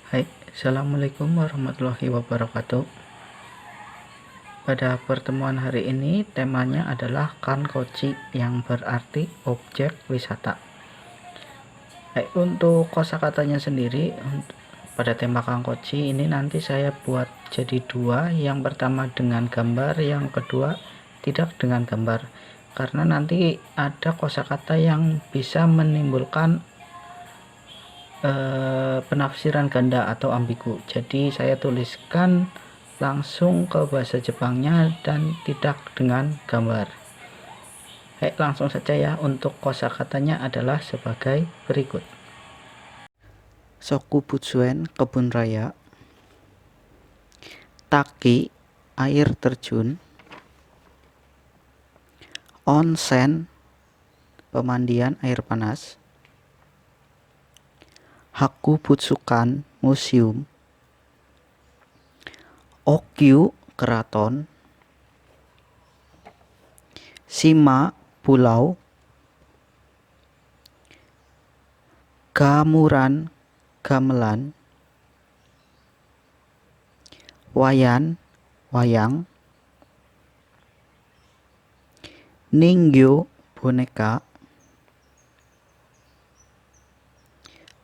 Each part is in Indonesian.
Hai, Assalamualaikum warahmatullahi wabarakatuh. Pada pertemuan hari ini temanya adalah kankochi yang berarti objek wisata. Hai, untuk kosakatanya sendiri pada tema kankochi ini nanti saya buat jadi dua. Yang pertama dengan gambar, yang kedua tidak dengan gambar. Karena nanti ada kosakata yang bisa menimbulkan penafsiran ganda atau ambigu. Jadi saya tuliskan langsung ke bahasa Jepangnya dan tidak dengan gambar. Langsung saja ya. Untuk kosakatanya adalah sebagai berikut. Sokubutsuen, kebun raya. Taki, air terjun. Onsen, pemandian air panas. Hakubutsukan, museum. Okyu, keraton. Shima, pulau. Gamuran, gamelan. Wayan, wayang. Ningyo, boneka.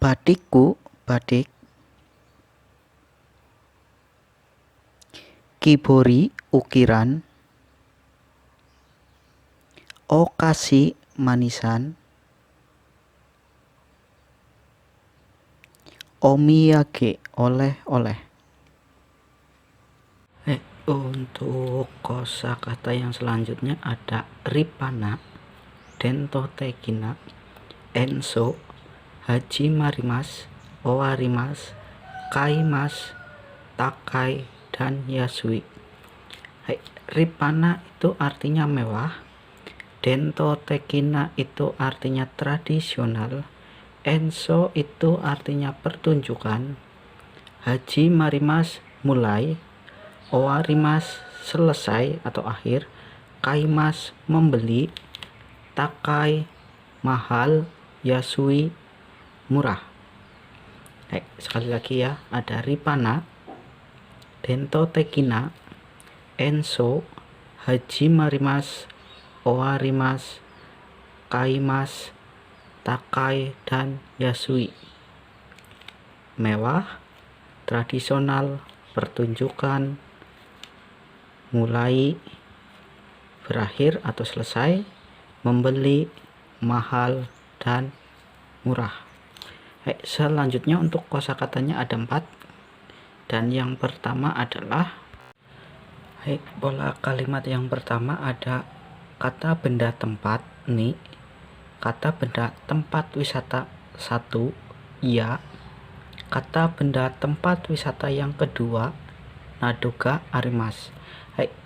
Batiku, batik. Kibori, ukiran. Okashi, manisan. Omiyage, oleh-oleh. Untuk kosakata yang selanjutnya ada ripana, dentotekina, enso, hajimarimas, owarimas, kaimas, takai, dan yasui. Ripana itu artinya mewah, dentotekina itu artinya tradisional, enso itu artinya pertunjukan, hajimarimas mulai, owarimas selesai atau akhir, kaimas membeli, takai mahal, yasui murah. Sekali lagi ya, ada ripana, dentotekina, enso, hajimarimas, owarimas, kaimas, takai, dan yasui. Mewah, tradisional, pertunjukan, mulai, berakhir atau selesai, membeli, mahal, dan murah. Selanjutnya untuk kosakatanya ada 4, dan yang pertama adalah pola kalimat yang pertama ada kata benda tempat ni, kata benda tempat wisata 1 ya, kata benda tempat wisata yang kedua nadoga arimas.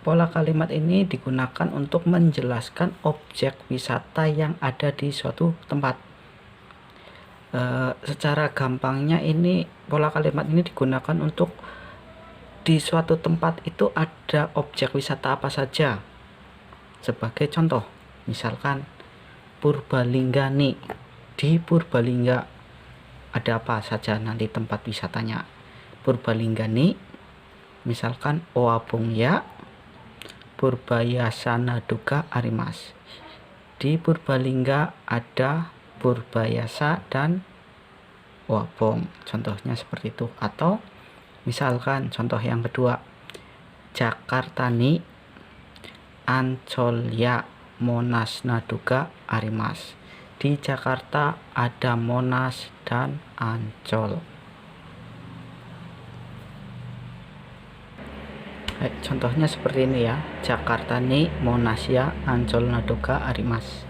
Pola kalimat ini digunakan untuk menjelaskan objek wisata yang ada di suatu tempat. Secara gampangnya ini pola kalimat ini digunakan untuk di suatu tempat itu ada objek wisata apa saja. Sebagai contoh, misalkan Purbalingga nih, di Purbalingga ada apa saja nanti tempat wisatanya. Purbalingga nih, misalkan Oabong ya, Purbayasa Nadoga Arimas. Di Purbalingga ada Purbayasa dan Oabong, contohnya seperti itu. Atau misalkan contoh yang kedua, Jakarta ni Ancol ya Monas Nadoga Arimas. Di Jakarta ada Monas dan Ancol. Contohnya seperti ini ya, Jakarta ni Monas ya Ancol Nadoga Arimas.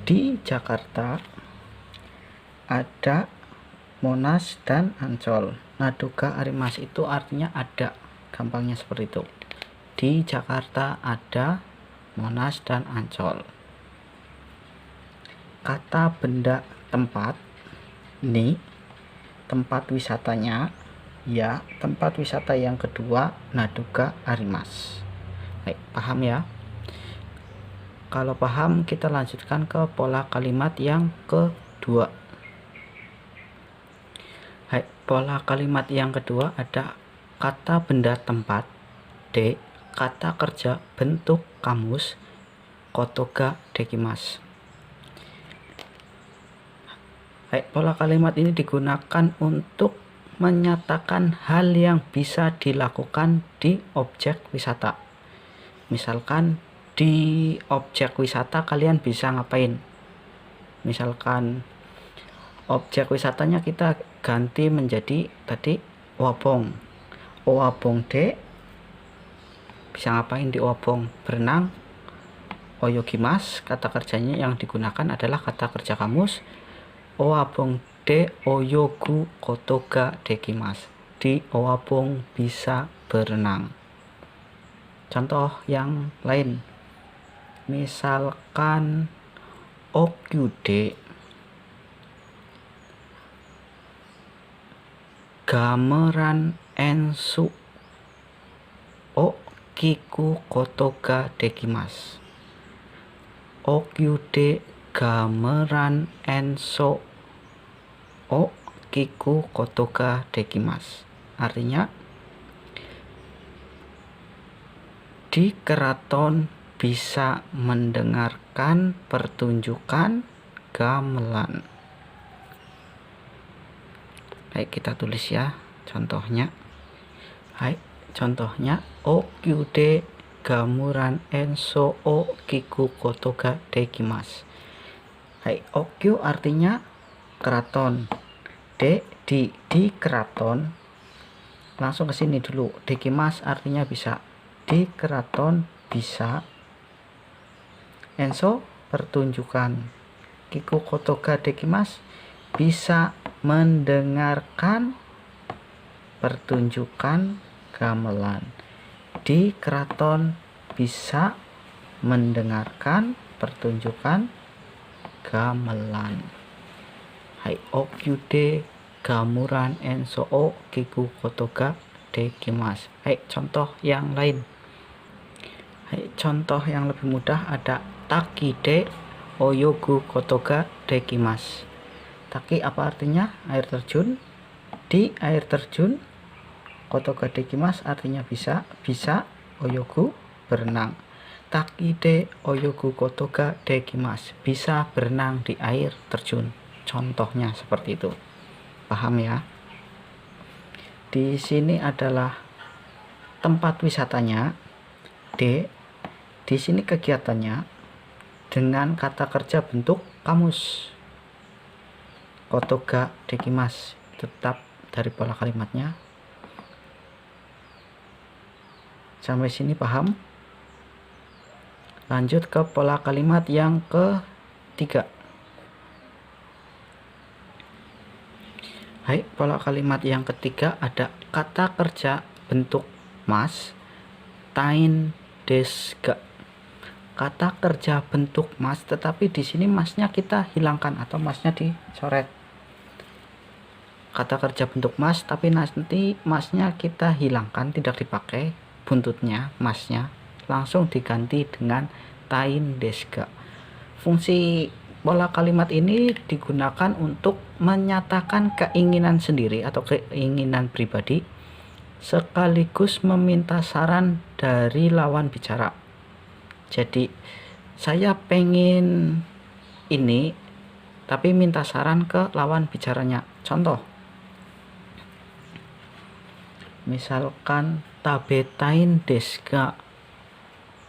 Di Jakarta ada Monas dan Ancol. Nadoga Arimas itu artinya ada, gampangnya seperti itu. Di Jakarta ada Monas dan Ancol. Kata benda tempat ni, tempat wisatanya ya, tempat wisata yang kedua Nadoga Arimas. Paham ya? Kalau paham, kita lanjutkan ke pola kalimat yang kedua. Hai, pola kalimat yang kedua ada kata benda tempat. D. Kata kerja bentuk kamus. Kotoga dekimasu. Hai, pola kalimat ini digunakan untuk menyatakan hal yang bisa dilakukan di objek wisata. Misalkan di objek wisata kalian bisa ngapain? Misalkan objek wisatanya kita ganti menjadi tadi owabong. Owabong de bisa ngapain di owabong? Berenang. Oyogimas, kata kerjanya yang digunakan adalah kata kerja kamus. Owabong de oyogu kotoga dekimasu. Di owabong bisa berenang. Contoh yang lain, misalkan okyude gameran ensu o kiku kotoga dekimasu. Okyude gameran enso o kiku kotoga dekimasu. Artinya di keraton bisa mendengarkan pertunjukan gamelan. Baik, kita tulis ya contohnya. Hai, contohnya okyude gamuran enso o kiku kotoga dekimasu. Hai, okyu artinya keraton. Di keraton. Langsung ke sini dulu. Dekimasu artinya bisa. Di keraton bisa. Enso pertunjukan. Kiku kotoga dekimasu bisa mendengarkan pertunjukan gamelan. Di keraton bisa mendengarkan pertunjukan gamelan. Hai, okyude gamuran enso o kiku kotoga dekimasu. Hai, contoh yang lain. Hai, contoh yang lebih mudah ada taki de oyogu kotoga dekimasu. Taki apa artinya? Air terjun. Di air terjun kotoga dekimasu artinya bisa. Bisa oyogu berenang. Taki de oyogu kotoga dekimasu. Bisa berenang di air terjun. Contohnya seperti itu. Paham ya? Di sini adalah tempat wisatanya. D. Di sini kegiatannya dengan kata kerja bentuk kamus. Kotoga dekimasu tetap dari pola kalimatnya. Sampai sini paham? Lanjut ke pola kalimat yang ketiga. Hai, pola kalimat yang ketiga ada kata kerja bentuk mas. Tain desu. Kata kerja bentuk mas, tetapi di sini masnya kita hilangkan atau masnya dicoret. Kata kerja bentuk mas, tapi nanti masnya kita hilangkan, tidak dipakai buntutnya, masnya langsung diganti dengan tain desu. Fungsi pola kalimat ini digunakan untuk menyatakan keinginan sendiri atau keinginan pribadi sekaligus meminta saran dari lawan bicara. Jadi saya pengen ini tapi minta saran ke lawan bicaranya. Contoh, misalkan tabetain desu.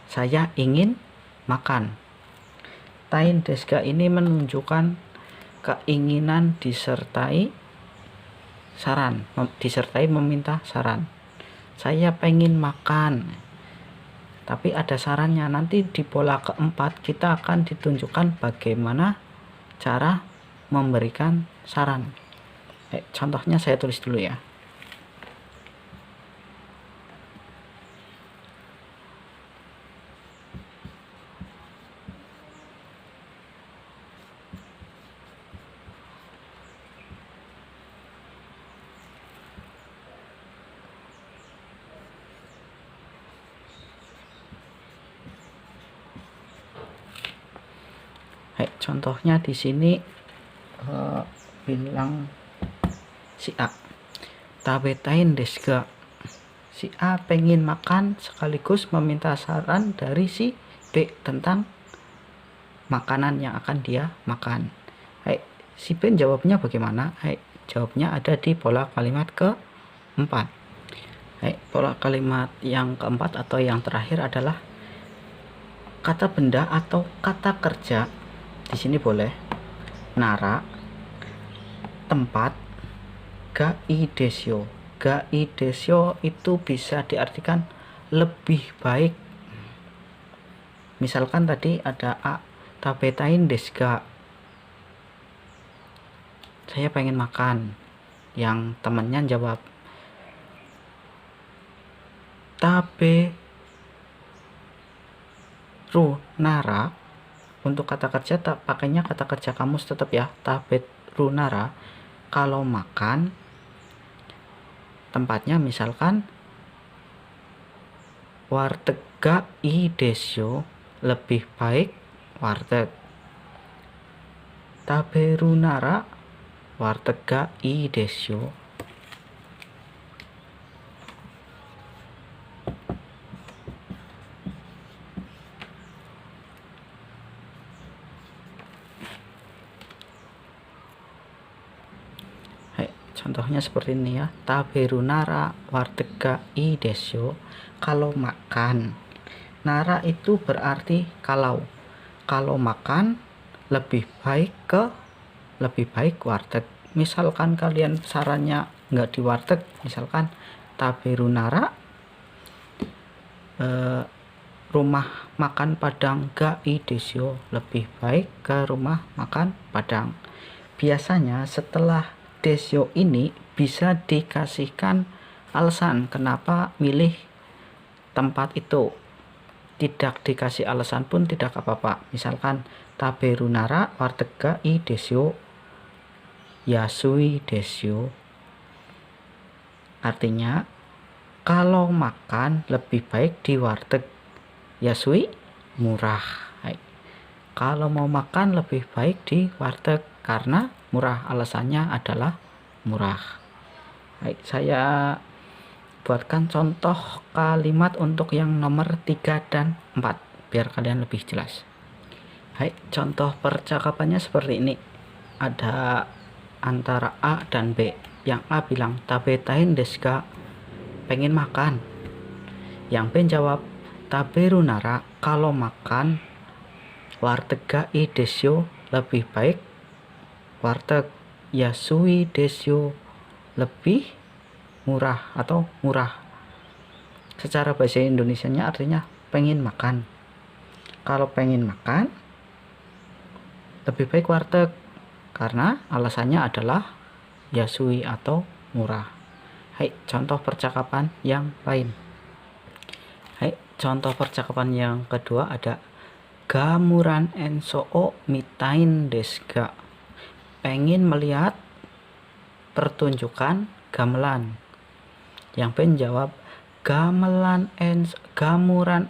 Saya ingin makan. Tain desu ini menunjukkan keinginan disertai saran, disertai meminta saran. Saya pengen makan, tapi ada sarannya. Nanti di pola keempat kita akan ditunjukkan bagaimana cara memberikan saran. Contohnya saya tulis dulu ya. Contohnya di sini bilang si A. Tabetain desu ga. Si A pengen makan sekaligus meminta saran dari si B tentang makanan yang akan dia makan. Hai, si B jawabnya bagaimana? Hai, jawabnya ada di pola kalimat keempat. Hai, pola kalimat yang keempat atau yang terakhir adalah kata benda atau kata kerja. Di sini boleh nara, tempat, gai desyo. Gai desyo itu bisa diartikan lebih baik. Misalkan tadi ada A, tabetain desu ga. Saya pengen makan. Yang temannya jawab taberu nara. Untuk kata kerja pakainya kata kerja kamus tetap ya, taberu nara. Kalau makan, tempatnya misalkan warteg gai desyo, lebih baik warteg. Taberu nara warteg gai desyo. Contohnya seperti ini ya, taberu nara warteg gai desyo. Kalau makan, nara itu berarti kalau makan lebih baik warteg. Misalkan kalian sarannya nggak di warteg, misalkan taberu nara rumah makan Padang gai desyo, lebih baik ke rumah makan Padang. Biasanya setelah desyo ini bisa dikasihkan alasan kenapa milih tempat itu. Tidak dikasih alasan pun tidak apa-apa. Misalkan taberu nara warteg gai desyo yasui desyo. Artinya kalau makan lebih baik di warteg. Yasui murah. Hai. Kalau mau makan lebih baik di warteg karena murah, alasannya adalah murah. Hai, saya buatkan contoh kalimat untuk yang nomor 3 dan 4 biar kalian lebih jelas. Hai, contoh percakapannya seperti ini. Ada antara A dan B. Yang A bilang tabetain desu ga, pengen makan. Yang B jawab taberu nara, kalau makan warteg gai desyo, lebih baik warteg. Yasui desyo, lebih murah atau murah. Secara bahasa Indonesianya artinya pengen makan. Kalau pengen makan lebih baik warteg karena alasannya adalah yasui atau murah. Hai, contoh percakapan yang lain. Hai, contoh percakapan yang kedua ada gamuran enso o mitain desu ga. Pengen melihat pertunjukan gamelan. Yang B jawab gamuran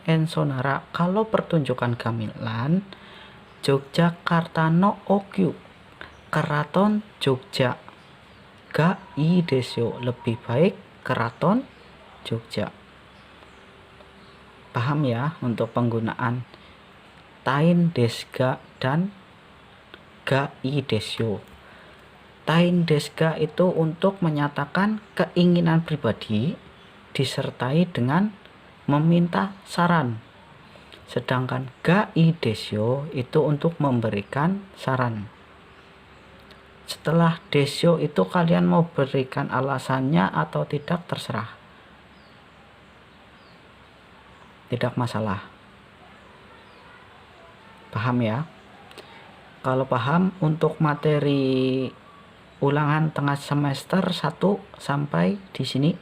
enso nara, kalau pertunjukan gamelan Yogyakarta no Okyu, keraton Jogja. Gai desyo, lebih baik keraton Jogja. Paham ya untuk penggunaan tain desu ga dan gai desyo. Tain desu ga itu untuk menyatakan keinginan pribadi disertai dengan meminta saran. Sedangkan gai desyo itu untuk memberikan saran. Setelah desyo itu kalian mau berikan alasannya atau tidak terserah. Tidak masalah. Paham ya? Kalau paham, untuk materi ulangan tengah semester 1 sampai di sini.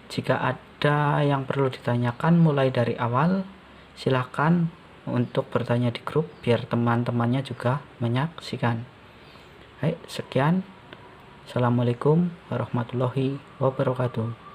Jika ada yang perlu ditanyakan mulai dari awal, silahkan untuk bertanya di grup biar teman-temannya juga menyaksikan. Baik, sekian. Assalamualaikum warahmatullahi wabarakatuh.